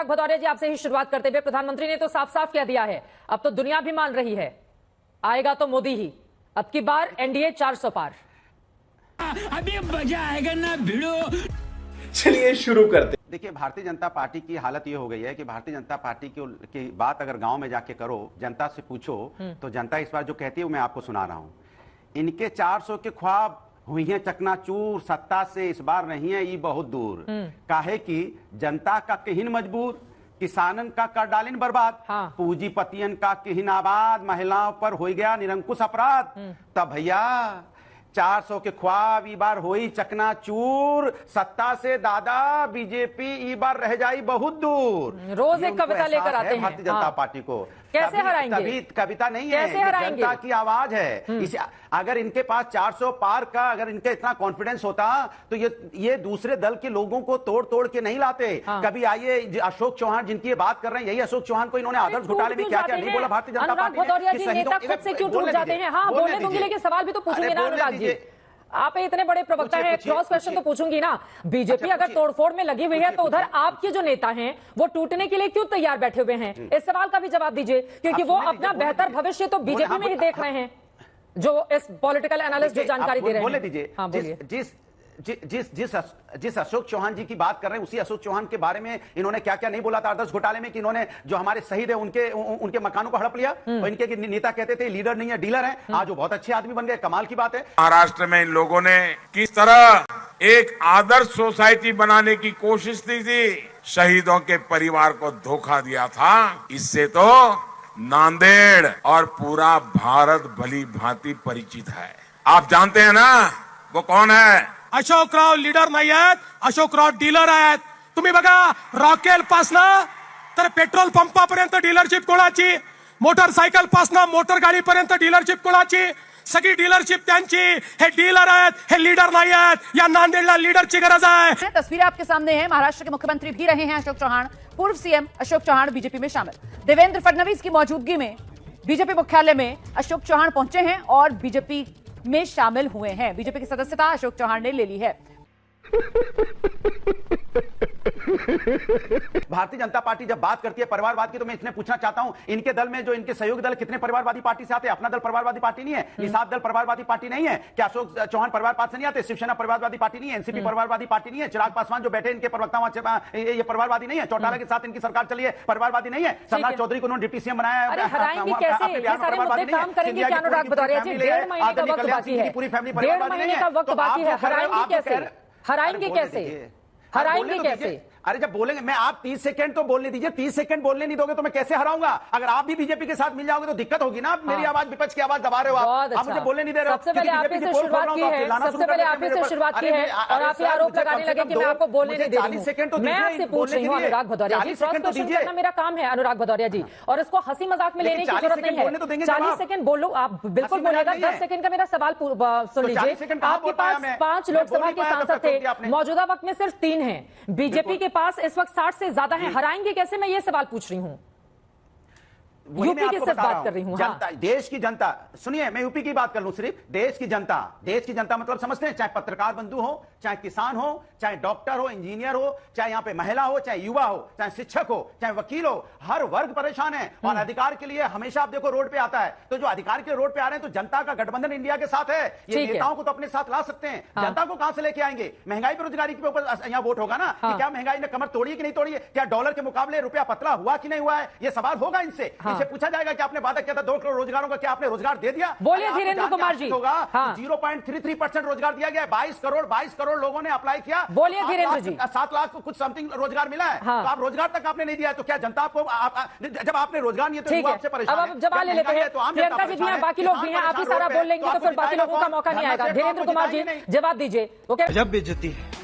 अनुराग भदौरिया जी, आपसे ही शुरुआत करते हुए, प्रधानमंत्री ने तो साफ साफ कह दिया है, अब तो दुनिया भी मान रही है, आएगा तो मोदी ही, अब की बार एनडीए 400 पार। अभी मजा आएगा ना भिड़ो। चलिए शुरू करते। देखिए, भारतीय जनता पार्टी की हालत ये हो गई है कि भारतीय जनता पार्टी की बात अगर गांव में जाके करो, जनता से पूछो, तो जनता इस बार जो कहती है वो मैं आपको सुना रहा हूं। इनके 400 के ख्वाब हुई है चकनाचूर, सत्ता से इस बार नहीं है ये बहुत दूर। काहे कि जनता का किहिन मजबूर, किसानन का कर डालिन बर्बाद, पूंजीपतियन का किहिन आबाद, महिलाओं पर हो गया निरंकुश अपराध। तब भैया 400 के ख्वाब ई बार होई चकनाचूर, सत्ता से दादा बीजेपी ई बार रह जाई बहुत दूर। रोज एक कविता लेकर आते हैं भारतीय जनता पार्टी को। कैसे हराएंगे? कभी कविता नहीं है, कैसे हराएंगे? जनता की आवाज है। इसे अगर इनके पास 400 पार का अगर इनके इतना कॉन्फिडेंस होता तो ये दूसरे दल के लोगों को तोड़ तोड़ के नहीं लाते। कभी आइए, अशोक चौहान जिनकी ये बात कर रहे हैं, यही अशोक चौहान को इन्होंने आदर्श घोटाले में क्या क्या नहीं बोला भारतीय जनता पार्टी ने। भदौरिया जी, नेता खुद से क्यों टूट जाते हैं? हाँ, बोलने दूंगी, लेकिन सवाल भी तो पूछूंगी ना अनुराग जी, आप इतने बड़े प्रवक्ता हैं, क्रॉस क्वेश्चन तो पूछूंगी ना। बीजेपी अगर तोड़फोड़ में लगी हुई है तो उधर आपके जो नेता हैं वो टूटने के लिए क्यों तैयार बैठे हुए हैं? इस सवाल का भी जवाब दीजिए, क्योंकि वो अपना बेहतर भविष्य तो बीजेपी में ही देख रहे हैं, जो इस पॉलिटिकल एनालिस्ट जो जानकारी दे रहे हैं। बोले दीजिए, जिस अशोक चौहान जी की बात कर रहे हैं, उसी अशोक चौहान के बारे में इन्होंने क्या क्या नहीं बोला था आदर्श घोटाले में, कि इन्होंने जो हमारे शहीद है उनके मकानों को हड़प लिया, और इनके नेता कहते थे लीडर नहीं है डीलर है, आज वो बहुत अच्छे आदमी बन गए। कमाल की बात है। महाराष्ट्र में इन लोगों ने किस तरह एक आदर्श सोसाइटी बनाने की कोशिश की थी, शहीदों के परिवार को धोखा दिया था। इससे तो नांदेड़ और पूरा भारत भली भांति परिचित है। आप जानते हैं ना वो कौन है? अशोकराव लीडर नाही आहेत, अशोकराव डीलर आहेत। तुम्ही बघा, रॉकेल पासनं तर पेट्रोल पंपापर्यंत डीलरशिप कोणाची, मोटरसायकल पासनं मोटर गाडीपर्यंत डीलरशिप कोणाची, सगळी डीलरशिप त्यांची। हे डीलर आहेत, हे लीडर नाही आहेत। या नांदेडला लीडरची गरज आहे। तस्वीरें आपके सामने हैं, महाराष्ट्र के मुख्यमंत्री भी रहे हैं अशोक चौहान। पूर्व सीएम अशोक चौहान बीजेपी में शामिल। देवेंद्र फडणवीस की मौजूदगी में बीजेपी मुख्यालय में अशोक चौहान पहुंचे हैं और बीजेपी में शामिल हुए हैं। बीजेपी की सदस्यता अशोक चौहान ने ले ली है। भारतीय जनता पार्टी जब बात करती है परिवारवाद की, तो मैं इसमें पूछना चाहता हूं, इनके दल में जो इनके सहयोगी दल कितने परिवारवादी पार्टी से आते हैं? अपना दल परिवारवादी पार्टी नहीं है, निषाद दल परिवारवादी पार्टी नहीं है क्या? अशोक चौहान परिवार पार्टी से नहीं आते? शिवसेना परिवारवादी पार्टी नहीं है, एनसीपी परिवारवादी पार्टी नहीं है, चिराग पासवान जो बैठे इनके प्रवक्ता ये परिवारवादी नहीं है, चौटाला के साथ इनकी सरकार चली है, परिवारवादी नहीं है, सम्राट चौधरी को उन्होंने डिप्टी सीएम बनाया। पूरी फैमिली परिवारवादी नहीं है। हराएंगे कैसे? अरे जब बोलेंगे, मैं आप 30 सेकंड तो बोलने दीजिए, 30 सेकंड बोलने नहीं दोगे तो मैं कैसे हराऊंगा? अगर आप भी बीजेपी के साथ मिल जाओगे तो दिक्कत होगी ना। मेरी आवाज, विपक्ष की आवाज दबा रहे हो आप मुझे बोलने नहीं दे रहे हो। सबसे पहले आप ही से शुरुआत की है, और आप ये आरोप लगाने लगे कि मैं आपको बोलने नहीं दे रही हूं। मैं आपसे पूछ रही हूं अनुराग भदौरिया जी, क्रॉस क्वेश्चन करना मेरा काम है अनुराग भदौरिया जी, और इसको हंसी मजाक में लेने की जरूरत नहीं है। 40 सेकंड बोलो, आप बिल्कुल बोलेगा। 10 सेकंड का मेरा सवाल सुन लीजिए। आपके पास 5 लोकसभा के सांसद थे, मौजूदा वक्त में सिर्फ 3 हैं। बीजेपी के पास इस वक्त 60 से ज्यादा है। हराएंगे कैसे, मैं ये सवाल पूछ रही हूं। यूपी की सिर्फ बात कर रही हूं। जनता, देश की जनता, सुनिए, मैं यूपी की बात कर लूं सिर्फ। देश की जनता मतलब समझते हैं, चाहे पत्रकार बंधु हो, चाहे किसान हो, चाहे डॉक्टर हो, इंजीनियर हो, चाहे यहाँ पे महिला हो, चाहे युवा हो, चाहे शिक्षक हो, चाहे वकील हो, हर वर्ग परेशान है। और अधिकार के लिए हमेशा आप देखो रोड पे आता है, तो जो अधिकार के रोड पे आ रहे हैं तो जनता का गठबंधन इंडिया के साथ है। ये नेताओं को तो अपने साथ ला सकते हैं, जनता को कहां से लेके आएंगे? महंगाई बेरोजगारी के ऊपर यहाँ वोट होगा ना, कि क्या महंगाई ने कमर तोड़ी है कि नहीं तोड़ी है? क्या डॉलर के मुकाबले रुपया पतला हुआ कि नहीं हुआ है? ये सवाल होगा इनसे। इनसे पूछा जाएगा कि आपने वादा किया था 2 करोड़ रोजगारों का, क्या आपने रोजगार दे दिया? बोलिए धीरेन्द्र कुमार जी। 0.33% रोजगार दिया गया। 22 करोड़ लोगों ने अप्लाई किया। बोलिए धीरेन्द्र जी। 7 लाख को कुछ समथिंग रोजगार मिला है। तो आप रोजगार तक आपने नहीं दिया है, तो क्या जनता आपको जब आपने रोजगार नहीं तो आपसे परेशान है। अब जवाब ले लेते हैं, प्रियंका जी भी हैं, बाकी लोग भी हैं, आप ही सारा बोल लेंगे तो फिर बाकी लोगों का मौका नहीं आएगा। धीरेन्द्र कुमार जी जवाब दीजिए। जब बेइज्जती है